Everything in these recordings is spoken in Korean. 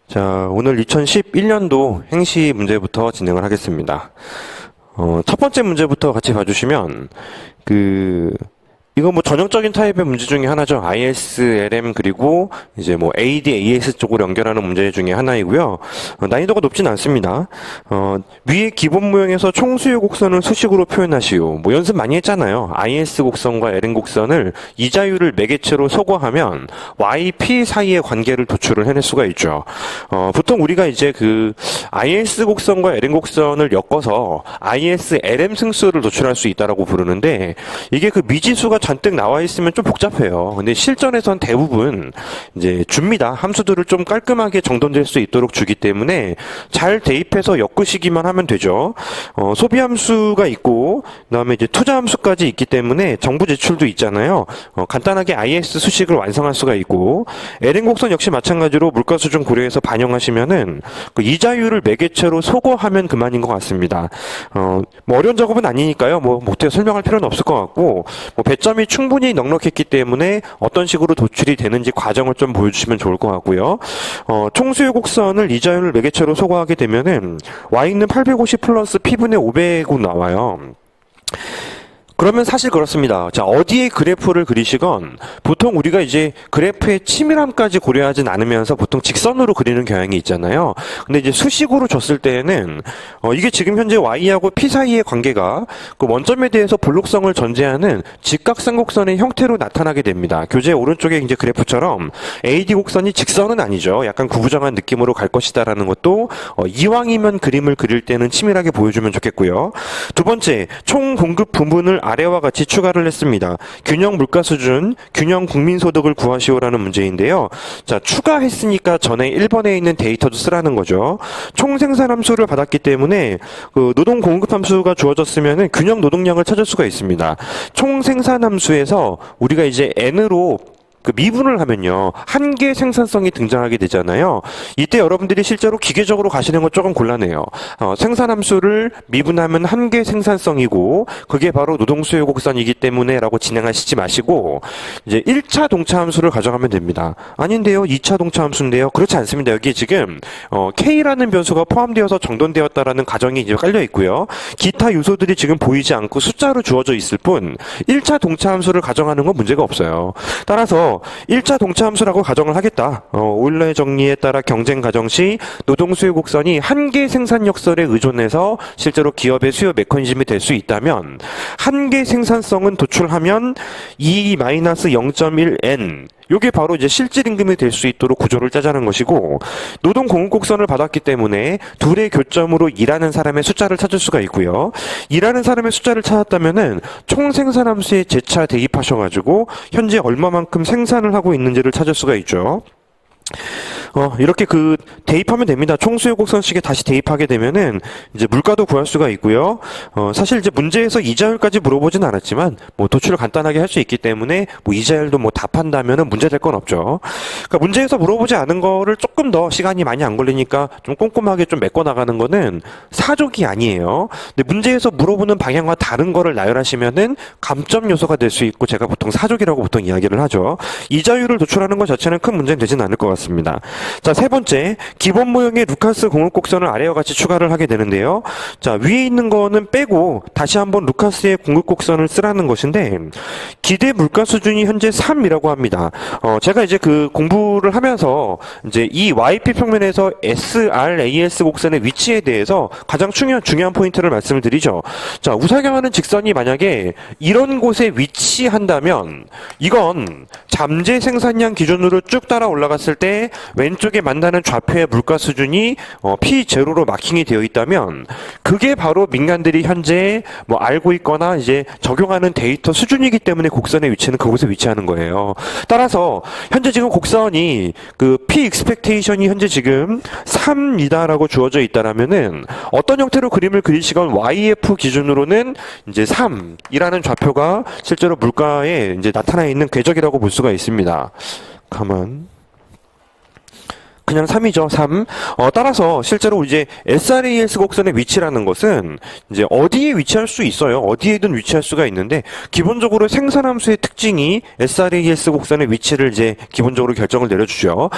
자, 오늘 2011년도 행시 문제부터 진행을 하겠습니다. 첫 번째 문제부터 같이 봐주시면, 이거 뭐 전형적인 타입의 문제 중에 하나죠. IS, LM, 그리고 이제 뭐 AD, AS 쪽으로 연결하는 문제 중에 하나이고요. 난이도가 높진 않습니다. 위의 기본 모형에서 총수요 곡선을 수식으로 표현하시오. 뭐 연습 많이 했잖아요. IS 곡선과 LM 곡선을 이자율을 매개체로 소거하면 YP 사이의 관계를 도출을 해낼 수가 있죠. 보통 우리가 이제 IS 곡선과 LM 곡선을 엮어서 IS, LM 승수를 도출할 수 있다라고 부르는데, 이게 미지수가 잔뜩 나와 있으면 좀 복잡해요. 근데 실전에선 대부분 이제 줍니다. 함수들을 좀 깔끔하게 정돈될 수 있도록 주기 때문에 잘 대입해서 엮으시기만 하면 되죠. 소비 함수가 있고, 그다음에 이제 투자 함수까지 있기 때문에 정부 제출도 있잖아요. 간단하게 IS 수식을 완성할 수가 있고, LM 곡선 역시 마찬가지로 물가 수준 고려해서 반영하시면은 이자율을 매개체로 소거하면 그만인 것 같습니다. 뭐 어려운 작업은 아니니까요. 뭐 못해 설명할 필요는 없을 것 같고, 뭐 배점이 충분히 넉넉했기 때문에 어떤 식으로 도출이 되는지 과정을 좀 보여주시면 좋을 것 같고요. 총수요 곡선을 이자율을 매개체로 소거하게 되면은 Y는 850 플러스 P분의 500으로 나와요. 그러면 사실 그렇습니다. 자, 어디에 그래프를 그리시건 보통 우리가 이제 그래프의 치밀함까지 고려하진 않으면서 보통 직선으로 그리는 경향이 있잖아요. 근데 이제 수식으로 줬을 때에는 이게 지금 현재 Y하고 P 사이의 관계가 원점에 대해서 볼록성을 전제하는 직각삼곡선의 형태로 나타나게 됩니다. 교재 오른쪽에 이제 그래프처럼 AD 곡선이 직선은 아니죠. 약간 구부정한 느낌으로 갈 것이다라는 것도 이왕이면 그림을 그릴 때는 치밀하게 보여주면 좋겠고요. 두 번째, 총 공급 부분을 아래와 같이 추가를 했습니다. 균형 물가 수준, 균형 국민소득을 구하시오라는 문제인데요. 자, 추가했으니까 전에 1번에 있는 데이터도 쓰라는 거죠. 총 생산 함수를 받았기 때문에 노동 공급 함수가 주어졌으면 균형 노동량을 찾을 수가 있습니다. 총 생산 함수에서 우리가 이제 N으로 미분을 하면요, 한계 생산성이 등장하게 되잖아요. 이때 여러분들이 실제로 기계적으로 가시는 건 조금 곤란해요. 생산함수를 미분하면 한계 생산성이고, 그게 바로 노동수요 곡선이기 때문에 라고 진행하시지 마시고, 이제 1차 동차 함수를 가져가면 됩니다. 아닌데요, 2차 동차 함수인데요. 그렇지 않습니다. 여기 지금, K라는 변수가 포함되어서 정돈되었다라는 가정이 이제 깔려 있고요. 기타 요소들이 지금 보이지 않고 숫자로 주어져 있을 뿐, 1차 동차 함수를 가정하는 건 문제가 없어요. 따라서 1차 동차 함수라고 가정을 하겠다. 오일러의 정리에 따라 경쟁 가정 시 노동 수요 곡선이 한계 생산력설에 의존해서 실제로 기업의 수요 메커니즘이 될 수 있다면, 한계 생산성은 도출하면 E-0.1N, 요게 바로 이제 실질 임금이 될 수 있도록 구조를 짜자는 것이고, 노동 공급 곡선을 받았기 때문에 둘의 교점으로 일하는 사람의 숫자를 찾을 수가 있고요. 일하는 사람의 숫자를 찾았다면은 총 생산 함수에 재차 대입하셔가지고 현재 얼마만큼 생산을 하고 있는지를 찾을 수가 있죠. 이렇게 대입하면 됩니다. 총수요 곡선식에 다시 대입하게 되면은 이제 물가도 구할 수가 있고요. 사실 이제 문제에서 이자율까지 물어보진 않았지만, 뭐 도출을 간단하게 할 수 있기 때문에 뭐 이자율도 뭐 답한다면은 문제될 건 없죠. 그러니까 문제에서 물어보지 않은 거를 조금 더 시간이 많이 안 걸리니까 좀 꼼꼼하게 좀 메꿔 나가는 거는 사족이 아니에요. 근데 문제에서 물어보는 방향과 다른 거를 나열하시면은 감점 요소가 될 수 있고, 제가 보통 사족이라고 보통 이야기를 하죠. 이자율을 도출하는 것 자체는 큰 문제는 되진 않을 것 같습니다. 자, 세 번째, 기본 모형의 루카스 공급 곡선을 아래와 같이 추가를 하게 되는데요. 자, 위에 있는 거는 빼고 다시 한번 루카스의 공급 곡선을 쓰라는 것인데, 기대 물가 수준이 현재 3이라고 합니다. 제가 이제 공부를 하면서 이제 이 YP 평면에서 SRAS 곡선의 위치에 대해서 가장 중요한 포인트를 말씀을 드리죠. 자, 우사경하는 직선이 만약에 이런 곳에 위치한다면, 이건 잠재 생산량 기준으로 쭉 따라 올라갔을 때 왼쪽에 만나는 좌표의 물가 수준이 P0로 마킹이 되어 있다면, 그게 바로 민간들이 현재 뭐 알고 있거나 이제 적용하는 데이터 수준이기 때문에 곡선의 위치는 그곳에 위치하는 거예요. 따라서 현재 지금 곡선이 P expectation이 현재 지금 3이다라고 주어져 있다라면은, 어떤 형태로 그림을 그리시건 YF 기준으로는 이제 3이라는 좌표가 실제로 물가에 이제 나타나 있는 궤적이라고 볼 수가 있습니다. 그냥 3이죠, 3. 따라서 실제로 이제 SRAS 곡선의 위치라는 것은 이제 어디에 위치할 수 있어요. 어디에든 위치할 수가 있는데, 기본적으로 생산함수의 특징이 SRAS 곡선의 위치를 이제 기본적으로 결정을 내려주죠.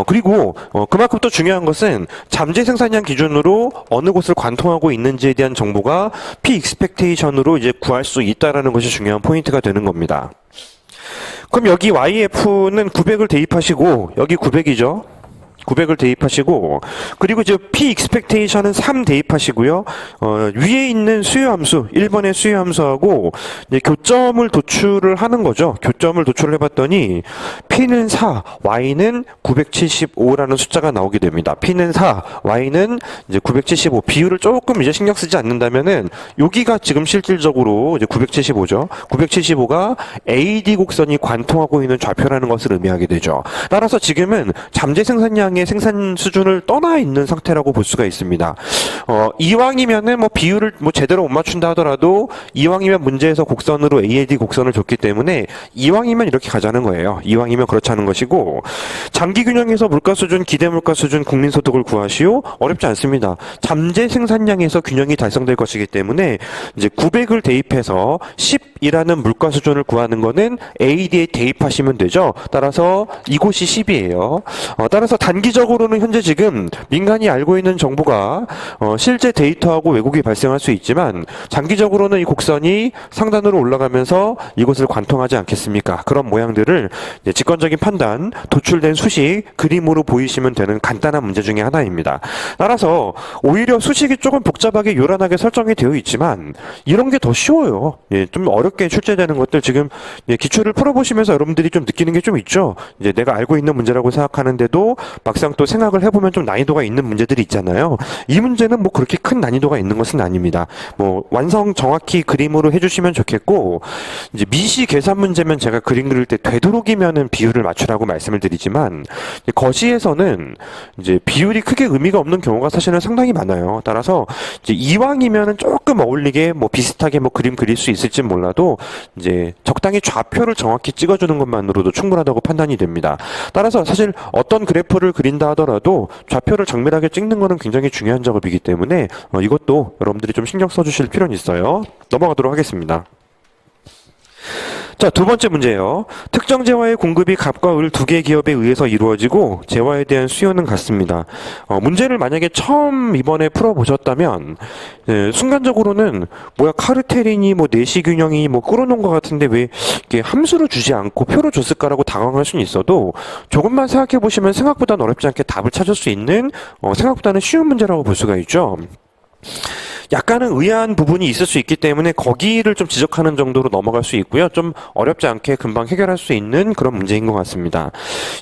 그리고, 그만큼 또 중요한 것은 잠재 생산량 기준으로 어느 곳을 관통하고 있는지에 대한 정보가 P expectation으로 이제 구할 수 있다라는 것이 중요한 포인트가 되는 겁니다. 그럼 여기 YF는 900을 대입하시고, 여기 900이죠. 900을 대입하시고, 그리고 이제 P expectation은 3 대입하시고요. 위에 있는 수요함수, 1번의 수요함수하고 이제 교점을 도출을 하는 거죠. 교점을 도출을 해봤더니 P는 4, Y는 975라는 숫자가 나오게 됩니다. P는 4, Y는 이제 975. 비율을 조금 이제 신경 쓰지 않는다면은 여기가 지금 실질적으로 이제 975죠. 975가 AD 곡선이 관통하고 있는 좌표라는 것을 의미하게 되죠. 따라서 지금은 잠재 생산량의 생산 수준을 떠나 있는 상태라고 볼 수가 있습니다. 이왕이면은 뭐 비율을 뭐 제대로 못 맞춘다 하더라도 이왕이면 문제에서 곡선으로 AD 곡선을 줬기 때문에 이왕이면 이렇게 가자는 거예요. 이왕이면 그렇자는 것이고, 장기 균형에서 물가 수준, 기대 물가 수준, 국민소득을 구하시오. 어렵지 않습니다. 잠재 생산량에서 균형이 달성될 것이기 때문에 이제 900을 대입해서 10이라는 물가 수준을 구하는 거는 AD에 대입하시면 되죠. 따라서 이곳이 10이에요. 따라서 단기적으로는 현재 지금 민간이 알고 있는 정보가 실제 데이터하고 왜곡이 발생할 수 있지만, 장기적으로는 이 곡선이 상단으로 올라가면서 이곳을 관통하지 않겠습니까? 그런 모양들을 이제 직관적인 판단, 도출된 수식, 그림으로 보이시면 되는 간단한 문제 중에 하나입니다. 따라서 오히려 수식이 조금 복잡하게 요란하게 설정이 되어 있지만 이런 게 더 쉬워요. 좀 어렵게 출제되는 것들 지금 기출을 풀어보시면서 여러분들이 좀 느끼는 게 좀 있죠. 이제 내가 알고 있는 문제라고 생각하는데도 막상 또 생각을 해보면 좀 난이도가 있는 문제들이 있잖아요. 이 문제는 뭐 그렇게 큰 난이도가 있는 것은 아닙니다. 뭐 완성 정확히 그림으로 해주시면 좋겠고, 이제 미시 계산 문제면 제가 그림 그릴 때 되도록이면은 비율을 맞추라고 말씀을 드리지만, 거시에서는 이제 비율이 크게 의미가 없는 경우가 사실은 상당히 많아요. 따라서 이제 이왕이면은 조금 어울리게 뭐 비슷하게 뭐 그림 그릴 수 있을지 몰라도 이제 적당히 좌표를 정확히 찍어주는 것만으로도 충분하다고 판단이 됩니다. 따라서 사실 어떤 그래프를 그린다 하더라도 좌표를 정밀하게 찍는 것은 굉장히 중요한 작업이기 때문에 이것도 여러분들이 좀 신경 써주실 필요는 있어요. 넘어가도록 하겠습니다. 자, 두 번째 문제예요. 특정 재화의 공급이 갑과 을 두 개 기업에 의해서 이루어지고 재화에 대한 수요는 같습니다. 문제를 만약에 처음 이번에 풀어보셨다면 순간적으로는 뭐야 카르텔이니 뭐 내시균형이 뭐 끌어놓은 것 같은데 왜 이렇게 함수를 주지 않고 표로 줬을까라고 당황할 수는 있어도, 조금만 생각해 보시면 생각보다는 어렵지 않게 답을 찾을 수 있는 생각보다는 쉬운 문제라고 볼 수가 있죠. 약간은 의아한 부분이 있을 수 있기 때문에 거기를 좀 지적하는 정도로 넘어갈 수 있고요. 좀 어렵지 않게 금방 해결할 수 있는 그런 문제인 것 같습니다.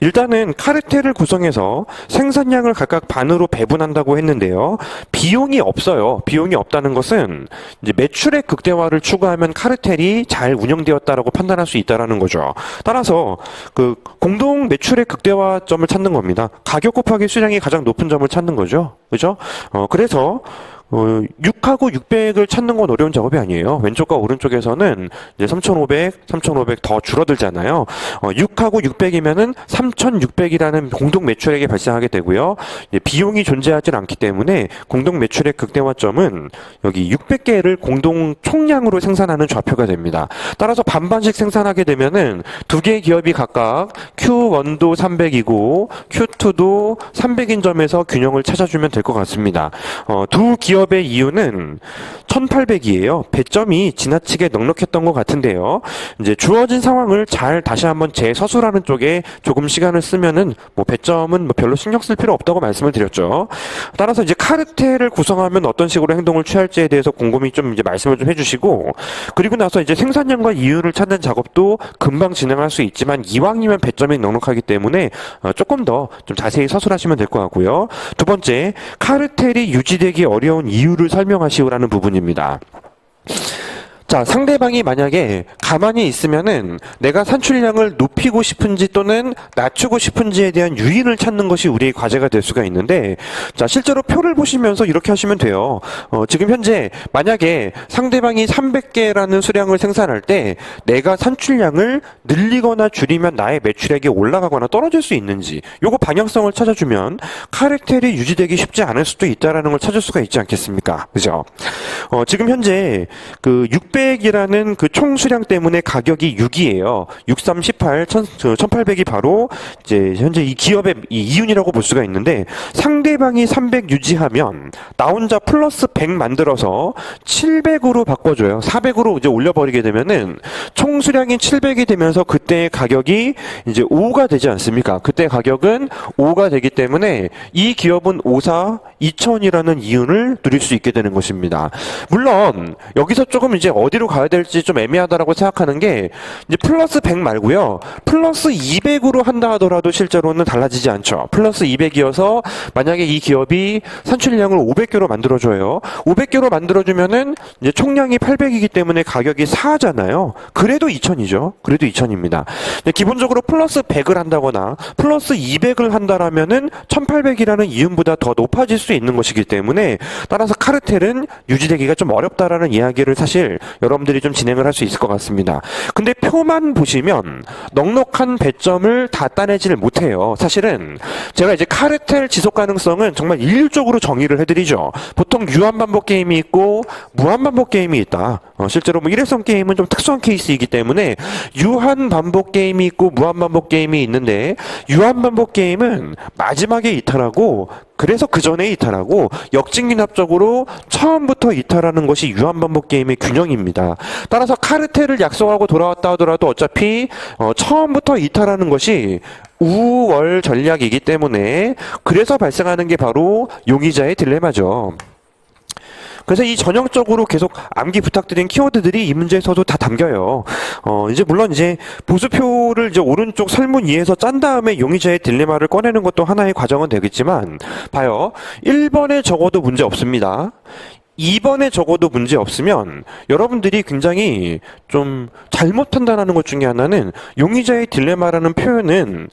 일단은 카르텔을 구성해서 생산량을 각각 반으로 배분한다고 했는데요. 비용이 없어요. 비용이 없다는 것은 이제 매출의 극대화를 추구하면 카르텔이 잘 운영되었다라고 판단할 수 있다라는 거죠. 따라서 그 공동 매출의 극대화점을 찾는 겁니다. 가격 곱하기 수량이 가장 높은 점을 찾는 거죠. 그죠? 그래서 6하고 600을 찾는 건 어려운 작업이 아니에요. 왼쪽과 오른쪽에서는 이제 3,500 더 줄어들잖아요. 6하고 600이면은 3,600이라는 공동 매출액이 발생하게 되고요. 비용이 존재하지 않기 때문에 공동 매출액 극대화점은 여기 600개를 공동 총량으로 생산하는 좌표가 됩니다. 따라서 반반씩 생산하게 되면은 두 개의 기업이 각각 Q1도 300이고 Q2도 300인 점에서 균형을 찾아주면 될 것 같습니다. 두 기업의 이유는 1800이에요. 배점이 지나치게 넉넉했던 것 같은데요. 이제 주어진 상황을 잘 다시 한번 재서술하는 쪽에 조금 시간을 쓰면은 뭐 배점은 뭐 별로 신경 쓸 필요 없다고 말씀을 드렸죠. 따라서 이제 카르텔을 구성하면 어떤 식으로 행동을 취할지에 대해서 곰곰이 좀 이제 말씀을 좀 해주시고, 그리고 나서 이제 생산량과 이유를 찾는 작업도 금방 진행할 수 있지만 이왕이면 배점이 넉넉하기 때문에 조금 더 좀 자세히 서술하시면 될 것 같고요. 두 번째, 카르텔이 유지되기 어려운 이유를 설명하시오라는 부분입니다. 자, 상대방이 만약에 가만히 있으면은 내가 산출량을 높이고 싶은지 또는 낮추고 싶은지에 대한 유인을 찾는 것이 우리의 과제가 될 수가 있는데, 자, 실제로 표를 보시면서 이렇게 하시면 돼요. 지금 현재 만약에 상대방이 300개라는 수량을 생산할 때 내가 산출량을 늘리거나 줄이면 나의 매출액이 올라가거나 떨어질 수 있는지, 요거 방향성을 찾아주면 카르텔이 유지되기 쉽지 않을 수도 있다라는 걸 찾을 수가 있지 않겠습니까? 그죠? 지금 현재 그 600이라는 그 총 수량 때문에 가격이 6이에요. 6, 3, 18, 1800이 바로 이제 현재 이 기업의 이 이윤이라고 볼 수가 있는데, 상대방이 300 유지하면 나 혼자 플러스 100 만들어서 700으로 바꿔줘요. 400으로 이제 올려버리게 되면은 총 수량이 700이 되면서 그때의 가격이 이제 5가 되지 않습니까? 그때 가격은 5가 되기 때문에 이 기업은 5사 2000이라는 이윤을 누릴 수 있게 되는 것입니다. 물론 여기서 조금 이제 어디로 가야 될지 좀 애매하다라고 생각하는 게, 이제 플러스 100 말고요, 플러스 200으로 한다 하더라도 실제로는 달라지지 않죠. 플러스 200이어서 만약에 이 기업이 산출량을 500개로 만들어줘요. 500개로 만들어주면은 이제 총량이 800이기 때문에 가격이 4잖아요. 그래도 2000이죠. 그래도 2000입니다. 기본적으로 플러스 100을 한다거나 플러스 200을 한다라면은 1800이라는 이윤보다 더 높아질 수 있는 것이기 때문에, 따라서 카르텔은 유지되기가 좀 어렵다라는 이야기를 사실 여러분들이 좀 진행을 할 수 있을 것 같습니다. 근데 표만 보시면 넉넉한 배점을 다 따내지를 못해요. 사실은 제가 이제 카르텔 지속 가능성은 정말 일률적으로 정의를 해드리죠. 보통 유한반복 게임이 있고 무한반복 게임이 있다. 실제로 뭐 일회성 게임은 좀 특수한 케이스이기 때문에 유한반복 게임이 있고 무한반복 게임이 있는데, 유한반복 게임은 마지막에 이탈하고, 그래서 그 전에 이탈하고 역직민합적으로 처음부터 이탈하는 것이 유한반복 게임의 균형입니다. 따라서 카르텔을 약속하고 돌아왔다 하더라도 어차피 처음부터 이탈하는 것이 우월 전략이기 때문에, 그래서 발생하는 게 바로 용의자의 딜레마죠. 그래서 이 전형적으로 계속 암기 부탁드린 키워드들이 이 문제에서도 다 담겨요. 이제 물론 이제 보수표를 이제 오른쪽 설문 2에서 짠 다음에 용의자의 딜레마를 꺼내는 것도 하나의 과정은 되겠지만, 봐요. 1번에 적어도 문제 없습니다. 2번에 적어도 문제 없으면 여러분들이 굉장히 좀 잘못 판단하는 것 중에 하나는, 용의자의 딜레마라는 표현은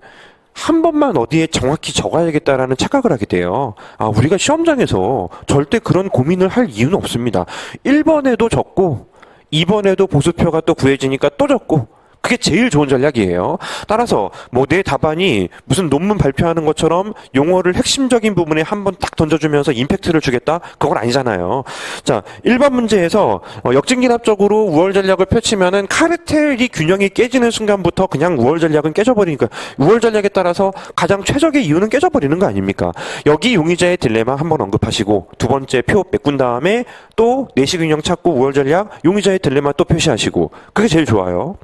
한 번만 어디에 정확히 적어야겠다라는 착각을 하게 돼요. 우리가 시험장에서 절대 그런 고민을 할 이유는 없습니다. 1번에도 적고 2번에도 보수표가 또 구해지니까 또 적고, 그게 제일 좋은 전략이에요. 따라서 뭐 내 답안이 무슨 논문 발표하는 것처럼 용어를 핵심적인 부분에 한번 딱 던져주면서 임팩트를 주겠다? 그건 아니잖아요. 자, 1번 문제에서 역직민합적으로 우월 전략을 펼치면은 카르텔이 균형이 깨지는 순간부터 그냥 우월 전략은 깨져버리니까, 우월 전략에 따라서 가장 최적의 이유는 깨져버리는 거 아닙니까? 여기 용의자의 딜레마 한번 언급하시고, 두 번째 표 메꾼 다음에 또 내시균형 찾고 우월 전략, 용의자의 딜레마 또 표시하시고, 그게 제일 좋아요.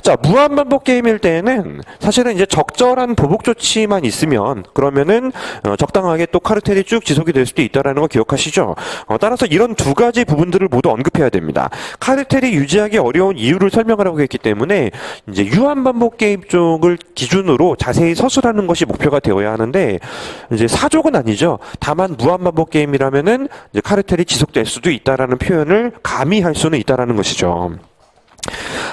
자, 무한반복 게임일 때에는 사실은 이제 적절한 보복 조치만 있으면, 그러면은 적당하게 또 카르텔이 쭉 지속이 될 수도 있다라는 거 기억하시죠? 따라서 이런 두 가지 부분들을 모두 언급해야 됩니다. 카르텔이 유지하기 어려운 이유를 설명하라고 했기 때문에 이제 유한반복 게임 쪽을 기준으로 자세히 서술하는 것이 목표가 되어야 하는데, 이제 사족은 아니죠. 다만 무한반복 게임이라면은 이제 카르텔이 지속될 수도 있다라는 표현을 가미할 수는 있다라는 것이죠.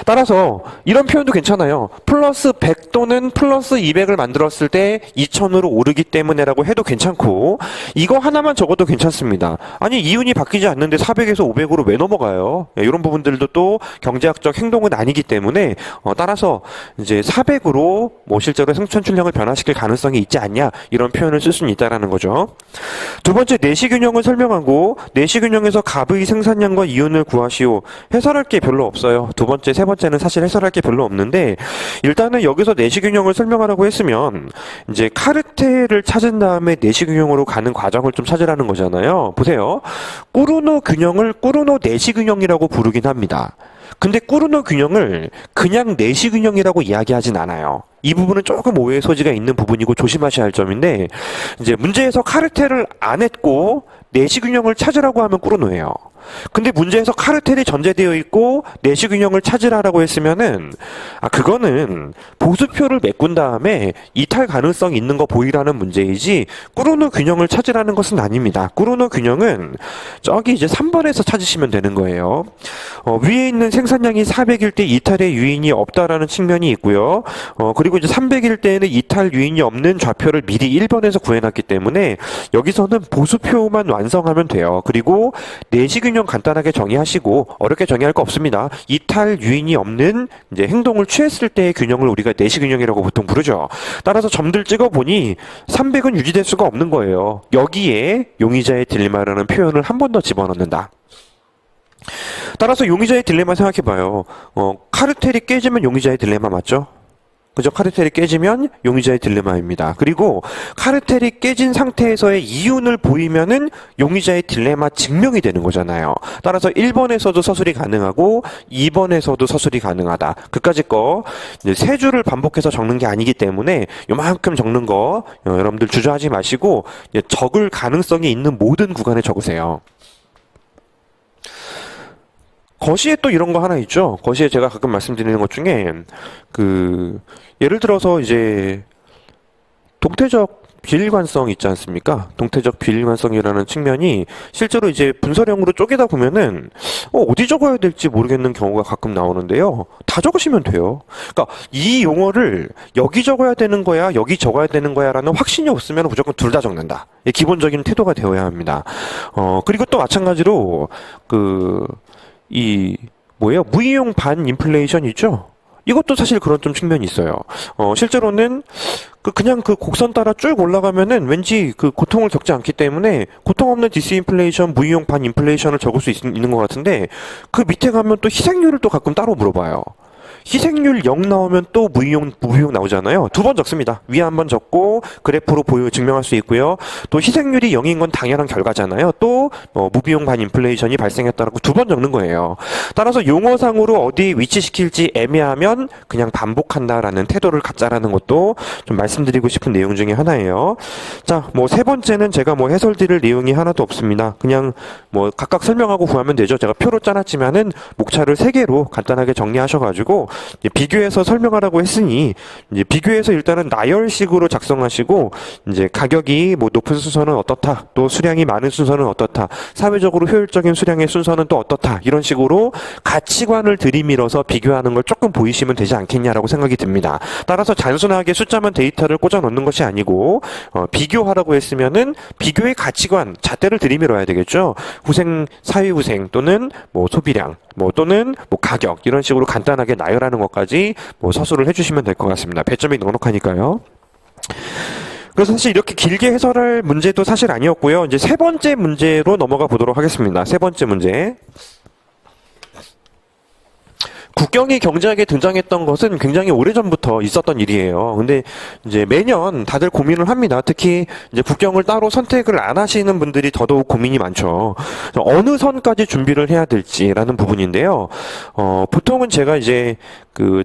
따라서 이런 표현도 괜찮아요. 플러스 100 또는 플러스 200을 만들었을 때 2000으로 오르기 때문에라고 해도 괜찮고, 이거 하나만 적어도 괜찮습니다. 아니, 이윤이 바뀌지 않는데 400에서 500으로 왜 넘어가요? 이런 부분들도 또 경제학적 행동은 아니기 때문에, 따라서 이제 400으로 뭐 실제로 생산출량을 변화시킬 가능성이 있지 않냐, 이런 표현을 쓸 수는 있다라는 거죠. 두 번째, 내시균형을 설명하고, 내시균형에서 갑의 생산량과 이윤을 구하시오. 해설할 게 별로 없어요. 두 번째, 세 번째는 사실 해설할 게 별로 없는데, 일단은 여기서 내시균형을 설명하라고 했으면 이제 카르텔을 찾은 다음에 내시균형으로 가는 과정을 좀 찾으라는 거잖아요. 보세요. 꾸르노 균형을 꾸르노 내시균형이라고 부르긴 합니다. 근데 꾸르노 균형을 그냥 내시균형이라고 이야기하진 않아요. 이 부분은 조금 오해의 소지가 있는 부분이고 조심하셔야 할 점인데, 이제 문제에서 카르텔을 안 했고 내시균형을 찾으라고 하면 꾸르노예요. 근데 문제에서 카르텔이 전제되어 있고 내시 균형을 찾으라라고 했으면은 그거는 보수표를 메꾼 다음에 이탈 가능성 있는 거 보이라는 문제이지 꾸르노 균형을 찾으라는 것은 아닙니다. 꾸르노 균형은 저기 이제 3번에서 찾으시면 되는 거예요. 위에 있는 생산량이 400일 때 이탈의 유인이 없다라는 측면이 있고요. 그리고 이제 300일 때에는 이탈 유인이 없는 좌표를 미리 1번에서 구해놨기 때문에 여기서는 보수표만 완성하면 돼요. 그리고 내시균형 간단하게 정의하시고 어렵게 정의할 거 없습니다. 이탈 유인이 없는 이제 행동을 취했을 때의 균형을 우리가 내시균형이라고 보통 부르죠. 따라서 점들 찍어보니 300은 유지될 수가 없는 거예요. 여기에 용의자의 딜레마라는 표현을 한 번 더 집어넣는다. 따라서 용의자의 딜레마 생각해봐요. 카르텔이 깨지면 용의자의 딜레마 맞죠? 그죠? 카르텔이 깨지면 용의자의 딜레마입니다. 그리고 카르텔이 깨진 상태에서의 이윤을 보이면은 용의자의 딜레마 증명이 되는 거잖아요. 따라서 1번에서도 서술이 가능하고 2번에서도 서술이 가능하다. 그까짓 거 이제 세 줄을 반복해서 적는 게 아니기 때문에 요만큼 적는 거 여러분들 주저하지 마시고 적을 가능성이 있는 모든 구간에 적으세요. 거시에 또 이런 거 하나 있죠. 거시에 제가 가끔 말씀드리는 것 중에 예를 들어서 이제 동태적 비일관성 있지 않습니까? 동태적 비일관성이라는 측면이 실제로 이제 분설형으로 쪼개다 보면은 어디 적어야 될지 모르겠는 경우가 가끔 나오는데요. 다 적으시면 돼요. 그러니까 이 용어를 여기 적어야 되는 거야, 여기 적어야 되는 거야라는 확신이 없으면 무조건 둘 다 적는다. 기본적인 태도가 되어야 합니다. 그리고 또 마찬가지로 무이용 반 인플레이션 있죠? 이것도 사실 그런 좀 측면이 있어요. 실제로는 그냥 곡선 따라 쭉 올라가면은 왠지 고통을 겪지 않기 때문에 고통 없는 디스인플레이션, 무이용 반 인플레이션을 적을 수 있는 것 같은데 그 밑에 가면 또 희생률을 또 가끔 따로 물어봐요. 희생률 0 나오면 또 무비용 나오잖아요. 두 번 적습니다. 위에 한 번 적고 그래프로 증명할 수 있고요. 또 희생률이 0인 건 당연한 결과잖아요. 또 무비용 반 인플레이션이 발생했다라고 두 번 적는 거예요. 따라서 용어상으로 어디 위치시킬지 애매하면 그냥 반복한다라는 태도를 갖자라는 것도 좀 말씀드리고 싶은 내용 중에 하나예요. 자, 세 번째는 제가 해설드릴 내용이 하나도 없습니다. 그냥 각각 설명하고 구하면 되죠. 제가 표로 짜놨지만은 목차를 3개로 간단하게 정리하셔가지고 비교해서 설명하라고 했으니 이제 비교해서 일단은 나열식으로 작성하시고 이제 가격이 높은 순서는 어떻다, 또 수량이 많은 순서는 어떻다, 사회적으로 효율적인 수량의 순서는 또 어떻다, 이런 식으로 가치관을 들이밀어서 비교하는 걸 조금 보이시면 되지 않겠냐라고 생각이 듭니다. 따라서 단순하게 숫자만 데이터를 꽂아 넣는 것이 아니고 비교하라고 했으면은 비교의 가치관, 잣대를 들이밀어야 되겠죠. 후생, 사회후생 또는 소비량 또는 가격, 이런 식으로 간단하게 나열하는 것까지 서술을 해주시면 될 것 같습니다. 배점이 넉넉하니까요. 그래서 사실 이렇게 길게 해설할 문제도 사실 아니었고요. 이제 세 번째 문제로 넘어가 보도록 하겠습니다. 세 번째 문제. 국경이 경제학에 등장했던 것은 굉장히 오래전부터 있었던 일이에요. 근데 이제 매년 다들 고민을 합니다. 특히 이제 국경을 따로 선택을 안 하시는 분들이 더더욱 고민이 많죠. 어느 선까지 준비를 해야 될지라는 부분인데요. 보통은 제가 이제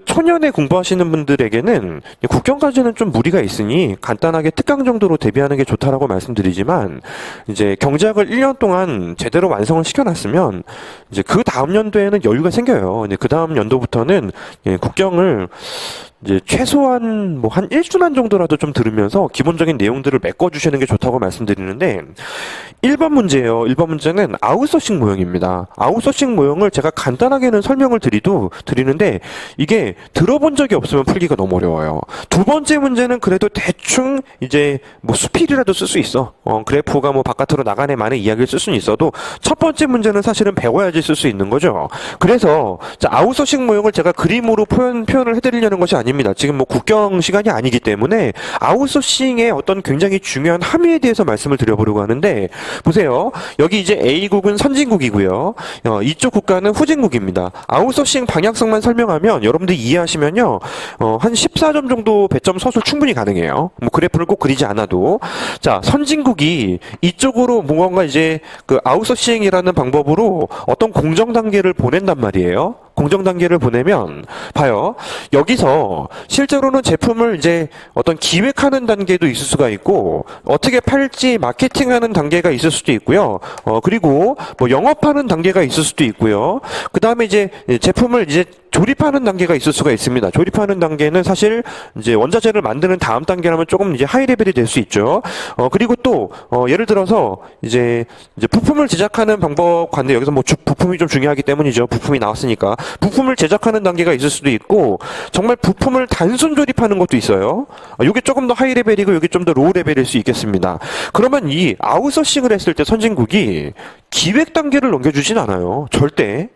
초년에 공부하시는 분들에게는 국경까지는 좀 무리가 있으니 간단하게 특강 정도로 대비하는 게 좋다라고 말씀드리지만, 이제 경제학을 1년 동안 제대로 완성을 시켜놨으면 이제 그 다음 연도에는 여유가 생겨요. 그 다음 연도부터는 국경을 이제 최소한 한 1주만 정도라도 좀 들으면서 기본적인 내용들을 메꿔주시는 게 좋다고 말씀드리는데, 1번 문제예요. 1번 문제는 아웃소싱 모형입니다. 아웃소싱 모형을 제가 간단하게는 설명을 드리는데 이게 들어본 적이 없으면 풀기가 너무 어려워요. 두 번째 문제는 그래도 대충 이제 수필이라도 쓸 수 있어. 그래프가 바깥으로 나가네만의 이야기를 쓸 수는 있어도 첫 번째 문제는 사실은 배워야지 쓸 수 있는 거죠. 그래서 아웃소싱 모형을 제가 그림으로 표현을 해드리려는 것이 아닙니다. 지금 국경 시간이 아니기 때문에 아웃소싱의 어떤 굉장히 중요한 함의에 대해서 말씀을 드려보려고 하는데, 보세요. 여기 이제 A국은 선진국이고요. 이쪽 국가는 후진국입니다. 아웃소싱 방향성만 설명하면 여러분들이 이해하시면요. 한 14점 정도 배점 서술 충분히 가능해요. 그래프를 꼭 그리지 않아도. 자, 선진국이 이쪽으로 뭔가 이제 아웃소싱이라는 방법으로 어떤 공정 단계를 보낸단 말이에요. 공정 단계를 보내면 봐요. 여기서 실제로는 제품을 이제 어떤 기획하는 단계도 있을 수가 있고 어떻게 팔지 마케팅하는 단계가 있을 수도 있고요. 그리고 뭐 영업하는 단계가 있을 수도 있고요. 그다음에 이제 제품을 이제 조립하는 단계가 있을 수가 있습니다. 조립하는 단계는 사실 이제 원자재를 만드는 다음 단계라면 조금 이제 하이 레벨이 될 수 있죠. 그리고 또 예를 들어서 이제 부품을 제작하는 방법 관대 여기서 뭐 부품이 좀 중요하기 때문이죠. 부품이 나왔으니까 부품을 제작하는 단계가 있을 수도 있고 정말 부품을 단순 조립하는 것도 있어요. 이게 조금 더 하이 레벨이고 이게 좀 더 로우 레벨일 수 있겠습니다. 그러면 이 아웃소싱을 했을 때 선진국이 기획 단계를 넘겨주진 않아요. 절대.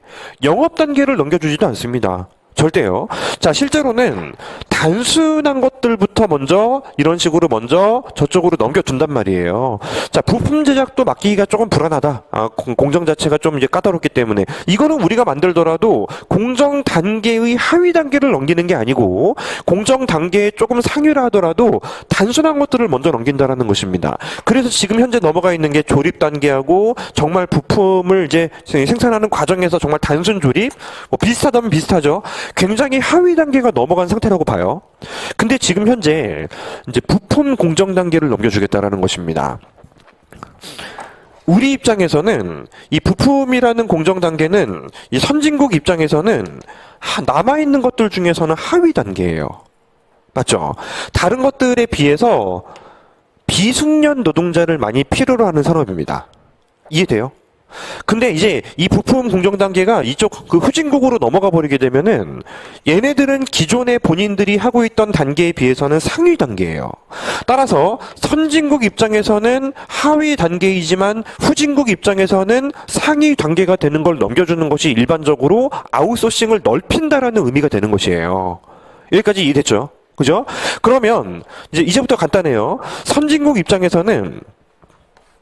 영업 단계를 넘겨주지도 않습니다. 절대요. 자, 실제로는 단순한 것들부터 먼저 이런 식으로 먼저 저쪽으로 넘겨둔단 말이에요. 자, 부품 제작도 맡기기가 조금 불안하다. 공정 자체가 좀 이제 까다롭기 때문에 이거는 우리가 만들더라도 공정 단계의 하위 단계를 넘기는 게 아니고 공정 단계에 조금 상위라 하더라도 단순한 것들을 먼저 넘긴다라는 것입니다. 그래서 지금 현재 넘어가 있는 게 조립 단계하고 정말 부품을 이제 생산하는 과정에서 정말 단순 조립 뭐 비슷하다면 비슷하죠. 굉장히 하위 단계가 넘어간 상태라고 봐요. 근데 지금 현재 이제 부품 공정 단계를 넘겨주겠다라는 것입니다. 우리 입장에서는 이 부품이라는 공정 단계는 이 선진국 입장에서는 남아있는 것들 중에서는 하위 단계예요. 맞죠? 다른 것들에 비해서 비숙련 노동자를 많이 필요로 하는 산업입니다. 이해돼요? 근데 이제 이 부품 공정 단계가 이쪽 그 후진국으로 넘어가 버리게 되면은 얘네들은 기존에 본인들이 하고 있던 단계에 비해서는 상위 단계예요. 따라서 선진국 입장에서는 하위 단계이지만 후진국 입장에서는 상위 단계가 되는 걸 넘겨주는 것이 일반적으로 아웃소싱을 넓힌다라는 의미가 되는 것이에요. 여기까지 이해됐죠? 그죠? 그러면 이제부터 간단해요. 선진국 입장에서는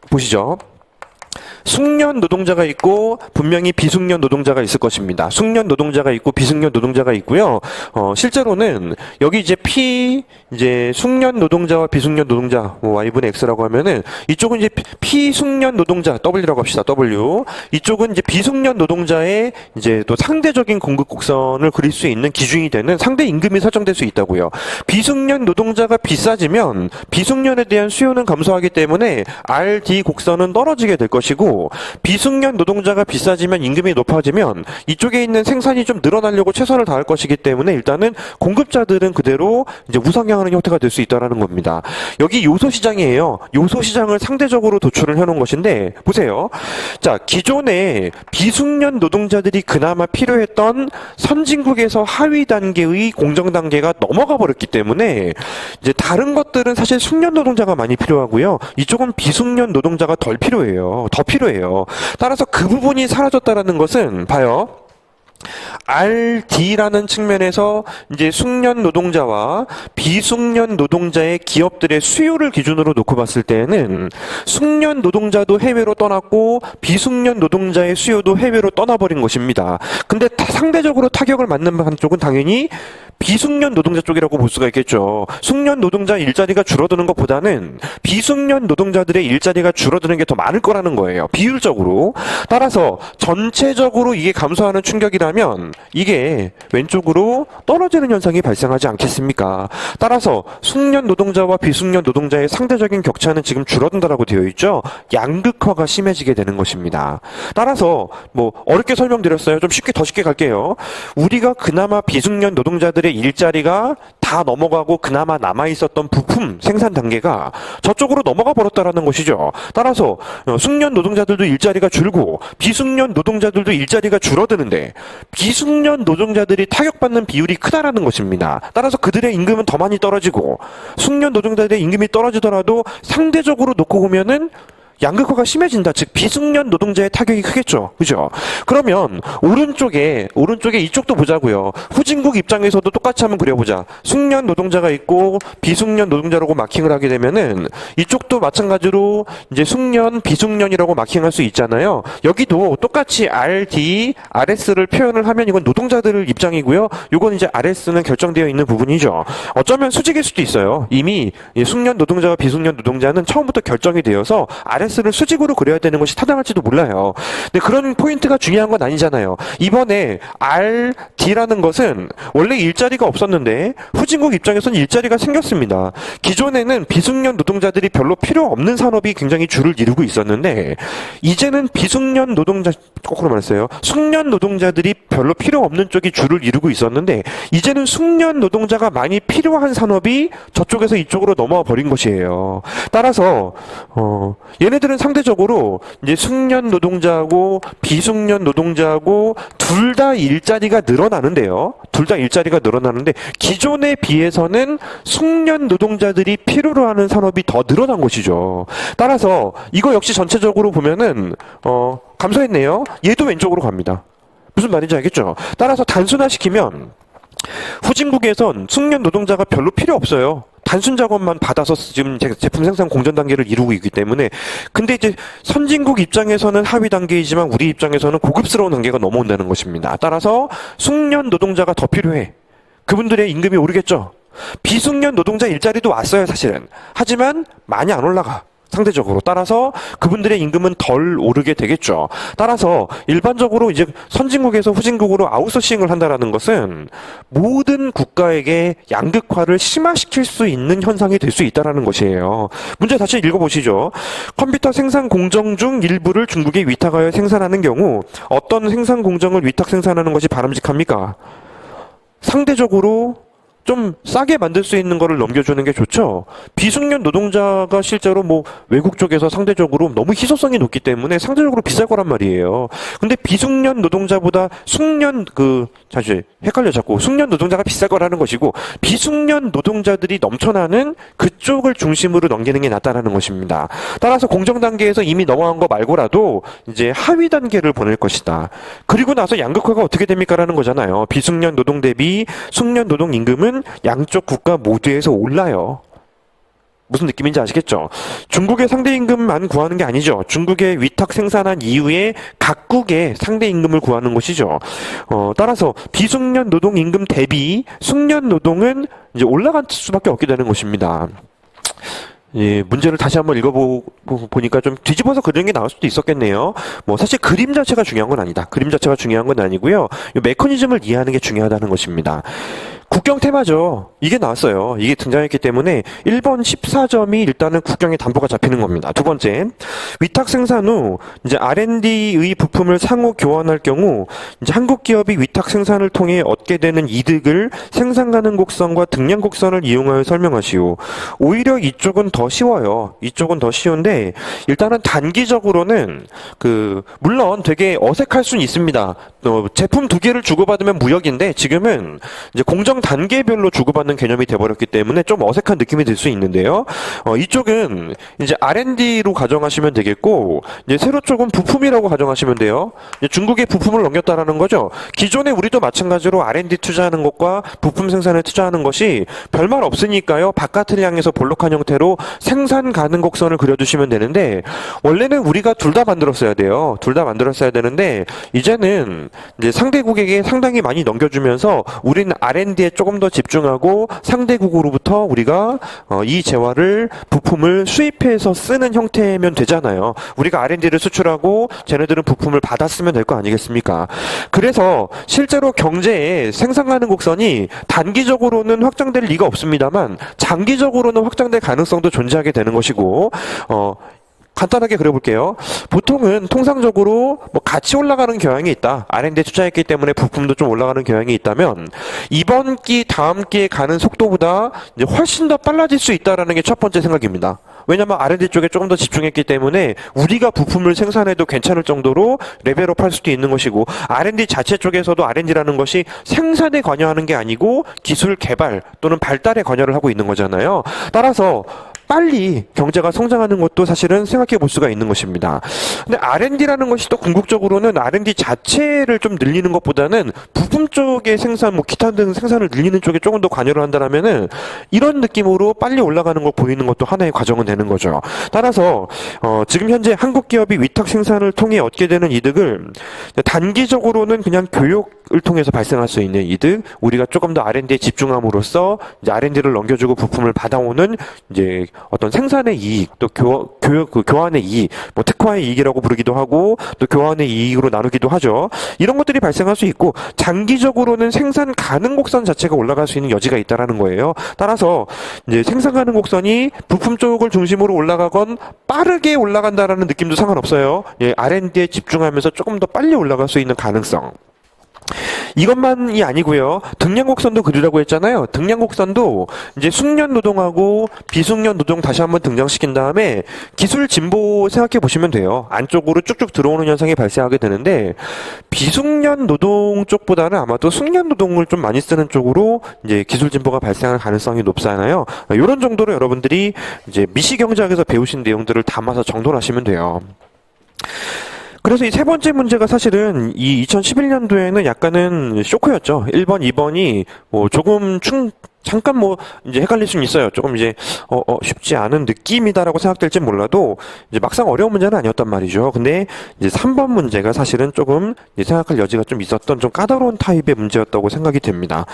보시죠. 숙련 노동자가 있고 분명히 비숙련 노동자가 있을 것입니다. 숙련 노동자가 있고 비숙련 노동자가 있고요. 실제로는 여기 이제 숙련 노동자와 비숙련 노동자 뭐 y분의 x라고 하면은 이쪽은 이제 피숙련 노동자 w라고 합시다. w. 이쪽은 이제 비숙련 노동자의 이제 또 상대적인 공급 곡선을 그릴 수 있는 기준이 되는 상대 임금이 설정될 수 있다고요. 비숙련 노동자가 비싸지면 비숙련에 대한 수요는 감소하기 때문에 RD 곡선은 떨어지게 될 것이고 비숙련 노동자가 비싸지면 임금이 높아지면 이쪽에 있는 생산이 좀 늘어나려고 최선을 다할 것이기 때문에 일단은 공급자들은 그대로 이제 우상향하는 형태가 될 수 있다라는 겁니다. 여기 요소 시장이에요. 요소 시장을 상대적으로 도출을 해놓은 것인데 보세요. 자, 기존에 비숙련 노동자들이 그나마 필요했던 선진국에서 하위 단계의 공정 단계가 넘어가 버렸기 때문에 이제 다른 것들은 사실 숙련 노동자가 많이 필요하고요. 이쪽은 비숙련 노동자가 덜 필요해요. 더 필요해요. 따라서 그 부분이 사라졌다라는 것은 봐요. RD라는 측면에서 이제 숙련 노동자와 비숙련 노동자의 기업들의 수요를 기준으로 놓고 봤을 때는 숙련 노동자도 해외로 떠났고 비숙련 노동자의 수요도 해외로 떠나버린 것입니다. 근데 상대적으로 타격을 맞는 한쪽은 당연히 비숙련 노동자 쪽이라고 볼 수가 있겠죠. 숙련 노동자 일자리가 줄어드는 것보다는 비숙련 노동자들의 일자리가 줄어드는 게 더 많을 거라는 거예요. 비율적으로. 따라서 전체적으로 이게 감소하는 충격이라면 이게 왼쪽으로 떨어지는 현상이 발생하지 않겠습니까? 따라서 숙련 노동자와 비숙련 노동자의 상대적인 격차는 지금 줄어든다라고 되어 있죠. 양극화가 심해지게 되는 것입니다. 따라서 뭐 어렵게 설명드렸어요. 좀 더 쉽게 갈게요. 우리가 그나마 비숙련 노동자들의 일자리가 다 넘어가고 그나마 남아있었던 부품 생산 단계가 저쪽으로 넘어가 버렸다라는 것이죠. 따라서 숙련 노동자들도 일자리가 줄고 비숙련 노동자들도 일자리가 줄어드는데 비숙련 노동자들이 타격받는 비율이 크다라는 것입니다. 따라서 그들의 임금은 더 많이 떨어지고 숙련 노동자들의 임금이 떨어지더라도 상대적으로 놓고 보면은 양극화가 심해진다. 즉 비숙련 노동자의 타격이 크겠죠. 그죠? 그러면 오른쪽에 이쪽도 보자고요. 후진국 입장에서도 똑같이 한번 그려보자. 숙련 노동자가 있고 비숙련 노동자라고 마킹을 하게 되면은 이쪽도 마찬가지로 이제 숙련, 비숙련이라고 마킹할 수 있잖아요. 여기도 똑같이 RD, RS를 표현을 하면 이건 노동자들 입장이고요. 이건 이제 RS는 결정되어 있는 부분이죠. 어쩌면 수직일 수도 있어요. 이미 숙련 노동자와 비숙련 노동자는 처음부터 결정이 되어서 RS 비즈니스를 수직으로 그려야 되는 것이 타당할지도 몰라요. 근데 그런 포인트가 중요한 건 아니잖아요. 이번에 RD라는 것은 원래 일자리가 없었는데 후진국 입장에서는 일자리가 생겼습니다. 기존에는 비숙련 노동자들이 별로 필요 없는 산업이 굉장히 줄을 이루고 있었는데 이제는 비숙련 노동자, 거꾸로 말했어요. 숙련 노동자들이 별로 필요 없는 쪽이 줄을 이루고 있었는데 이제는 숙련 노동자가 많이 필요한 산업이 저쪽에서 이쪽으로 넘어와 버린 것이에요. 따라서 얘네들은 상대적으로 이제 숙련 노동자하고 비숙련 노동자하고 둘 다 일자리가 늘어나는데요. 둘 다 일자리가 늘어나는데 기존에 비해서는 숙련 노동자들이 필요로 하는 산업이 더 늘어난 것이죠. 따라서 이거 역시 전체적으로 보면은 감소했네요. 얘도 왼쪽으로 갑니다. 무슨 말인지 알겠죠? 따라서 단순화시키면 후진국에선 숙련 노동자가 별로 필요 없어요. 단순 작업만 받아서 지금 제품 생산 공전 단계를 이루고 있기 때문에. 근데 이제 선진국 입장에서는 하위 단계이지만 우리 입장에서는 고급스러운 단계가 넘어온다는 것입니다. 따라서 숙련 노동자가 더 필요해. 그분들의 임금이 오르겠죠. 비숙련 노동자 일자리도 왔어요, 사실은. 하지만 많이 안 올라가. 상대적으로. 따라서 그분들의 임금은 덜 오르게 되겠죠. 따라서 일반적으로 이제 선진국에서 후진국으로 아웃소싱을 한다라는 것은 모든 국가에게 양극화를 심화시킬 수 있는 현상이 될 수 있다라는 것이에요. 문제 다시 읽어보시죠. 컴퓨터 생산 공정 중 일부를 중국에 위탁하여 생산하는 경우 어떤 생산 공정을 위탁 생산하는 것이 바람직합니까? 상대적으로 좀 싸게 만들 수 있는 거를 넘겨주는 게 좋죠. 비숙련 노동자가 실제로 뭐 외국 쪽에서 상대적으로 너무 희소성이 높기 때문에 상대적으로 비쌀 거란 말이에요. 근데 비숙련 노동자보다 숙련 사실 헷갈려 자꾸. 숙련 노동자가 비쌀 거라는 것이고 비숙련 노동자들이 넘쳐나는 그쪽을 중심으로 넘기는 게 낫다라는 것입니다. 따라서 공정 단계에서 이미 넘어간 거 말고라도 이제 하위 단계를 보낼 것이다. 그리고 나서 양극화가 어떻게 됩니까라는 거잖아요. 비숙련 노동 대비 숙련 노동 임금은 양쪽 국가 모두에서 올라요. 무슨 느낌인지 아시겠죠? 중국의 상대 임금만 구하는 게 아니죠. 중국의 위탁 생산한 이후에 각국의 상대 임금을 구하는 것이죠. 따라서 비숙련 노동 임금 대비 숙련 노동은 이제 올라갈 수밖에 없게 되는 것입니다. 예, 문제를 다시 한번 읽어보니까 좀 뒤집어서 그런 게 나올 수도 있었겠네요. 뭐, 사실 그림 자체가 중요한 건 아니다. 그림 자체가 중요한 건 아니고요. 이 메커니즘을 이해하는 게 중요하다는 것입니다. 국경 테마죠. 이게 나왔어요. 이게 등장했기 때문에 1번 14점이 일단은 국경에 담보가 잡히는 겁니다. 두 번째, 위탁 생산 후 이제 R&D의 부품을 상호 교환할 경우 이제 한국 기업이 위탁 생산을 통해 얻게 되는 이득을 생산 가능 곡선과 등량 곡선을 이용하여 설명하시오. 오히려 이쪽은 더 쉬워요. 이쪽은 더 쉬운데 일단은 단기적으로는 물론 되게 어색할 수는 있습니다. 제품 두 개를 주고받으면 무역인데 지금은 이제 공정 단계별로 주고받는 개념이 돼버렸기 때문에 좀 어색한 느낌이 들 수 있는데요. 이쪽은 이제 R&D로 가정하시면 되겠고, 이제 세로 쪽은 부품이라고 가정하시면 돼요. 이제 중국에 부품을 넘겼다라는 거죠. 기존에 우리도 마찬가지로 R&D 투자하는 것과 부품 생산에 투자하는 것이 별말 없으니까요. 바깥을 향해서 볼록한 형태로 생산 가능 곡선을 그려주시면 되는데, 원래는 우리가 둘 다 만들었어야 돼요. 둘 다 만들었어야 되는데, 이제는 이제 상대국에게 상당히 많이 넘겨주면서 우리는 R&D에 조금 더 집중하고 상대국으로부터 우리가 이 재화를 부품을 수입해서 쓰는 형태면 되잖아요. 우리가 R&D를 수출하고 쟤네들은 부품을 받아 쓰면 될 거 아니겠습니까? 그래서 실제로 경제에 생산 가능 곡선이 단기적으로는 확장될 리가 없습니다만 장기적으로는 확장될 가능성도 존재하게 되는 것이고 간단하게 그려볼게요. 보통은 통상적으로 뭐 같이 올라가는 경향이 있다. R&D에 투자했기 때문에 부품도 좀 올라가는 경향이 있다면 이번 기 다음 기에 가는 속도보다 이제 훨씬 더 빨라질 수 있다라는 게 첫 번째 생각입니다. 왜냐면 R&D 쪽에 조금 더 집중했기 때문에 우리가 부품을 생산해도 괜찮을 정도로 레벨업 할 수도 있는 것이고 R&D 자체 쪽에서도 R&D라는 것이 생산에 관여하는 게 아니고 기술 개발 또는 발달에 관여를 하고 있는 거잖아요. 따라서 빨리 경제가 성장하는 것도 사실은 생각해 볼 수가 있는 것입니다. 근데 R&D라는 것이 또 궁극적으로는 R&D 자체를 좀 늘리는 것보다는 부품 쪽의 생산, 뭐 기타 등 생산을 늘리는 쪽에 조금 더 관여를 한다면은 이런 느낌으로 빨리 올라가는 걸 보이는 것도 하나의 과정은 되는 거죠. 따라서 지금 현재 한국 기업이 위탁 생산을 통해 얻게 되는 이득을 단기적으로는 그냥 교육을 통해서 발생할 수 있는 이득, 우리가 조금 더 R&D에 집중함으로써 이제 R&D를 넘겨주고 부품을 받아오는 이제 어떤 생산의 이익, 또 교환의 이익, 뭐 특화의 이익이라고 부르기도 하고 또 교환의 이익으로 나누기도 하죠. 이런 것들이 발생할 수 있고 장기적으로는 생산 가능 곡선 자체가 올라갈 수 있는 여지가 있다라는 거예요. 따라서 이제 생산 가능 곡선이 부품 쪽을 중심으로 올라가건 빠르게 올라간다라는 느낌도 상관없어요. 예, R&D에 집중하면서 조금 더 빨리 올라갈 수 있는 가능성. 이것만이 아니고요. 등량곡선도 그리라고 했잖아요. 등량곡선도 이제 숙련 노동하고 비숙련 노동 다시 한번 등장시킨 다음에 기술 진보 생각해 보시면 돼요. 안쪽으로 쭉쭉 들어오는 현상이 발생하게 되는데 비숙련 노동 쪽보다는 아마도 숙련 노동을 좀 많이 쓰는 쪽으로 이제 기술 진보가 발생할 가능성이 높잖아요. 이런 정도로 여러분들이 이제 미시경제학에서 배우신 내용들을 담아서 정돈하시면 돼요. 그래서 이 세 번째 문제가 사실은 이 2011년도에는 약간은 쇼크였죠. 1번, 2번이 뭐 조금 잠깐 뭐 이제 헷갈릴 수는 있어요. 조금 이제 쉽지 않은 느낌이다라고 생각될지 몰라도 이제 막상 어려운 문제는 아니었단 말이죠. 근데 이제 3번 문제가 사실은 조금 이제 생각할 여지가 좀 있었던 좀 까다로운 타입의 문제였다고 생각이 됩니다.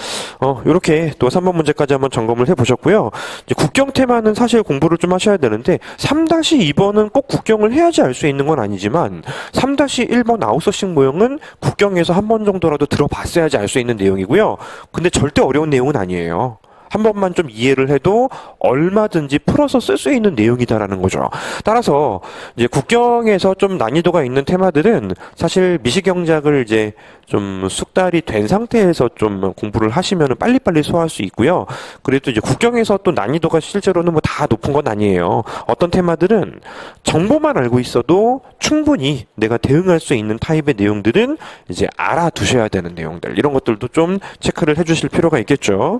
요렇게 또 3번 문제까지 한번 점검을 해보셨고요. 이제 국경 테마는 사실 공부를 좀 하셔야 되는데 3-2번은 꼭 국경을 해야지 알 수 있는 건 아니지만 3-1번 아웃소싱 모형은 국경에서 한 번 정도라도 들어봤어야지 알 수 있는 내용이고요. 근데 절대 어려운 내용은 아니에요. 한 번만 좀 이해를 해도 얼마든지 풀어서 쓸 수 있는 내용이다라는 거죠. 따라서 이제 국경에서 좀 난이도가 있는 테마들은 사실 미시경제학을 이제 좀 숙달이 된 상태에서 좀 공부를 하시면 빨리빨리 소화할 수 있고요. 그래도 이제 국경에서 또 난이도가 실제로는 뭐 다 높은 건 아니에요. 어떤 테마들은 정보만 알고 있어도 충분히 내가 대응할 수 있는 타입의 내용들은 이제 알아두셔야 되는 내용들, 이런 것들도 좀 체크를 해주실 필요가 있겠죠.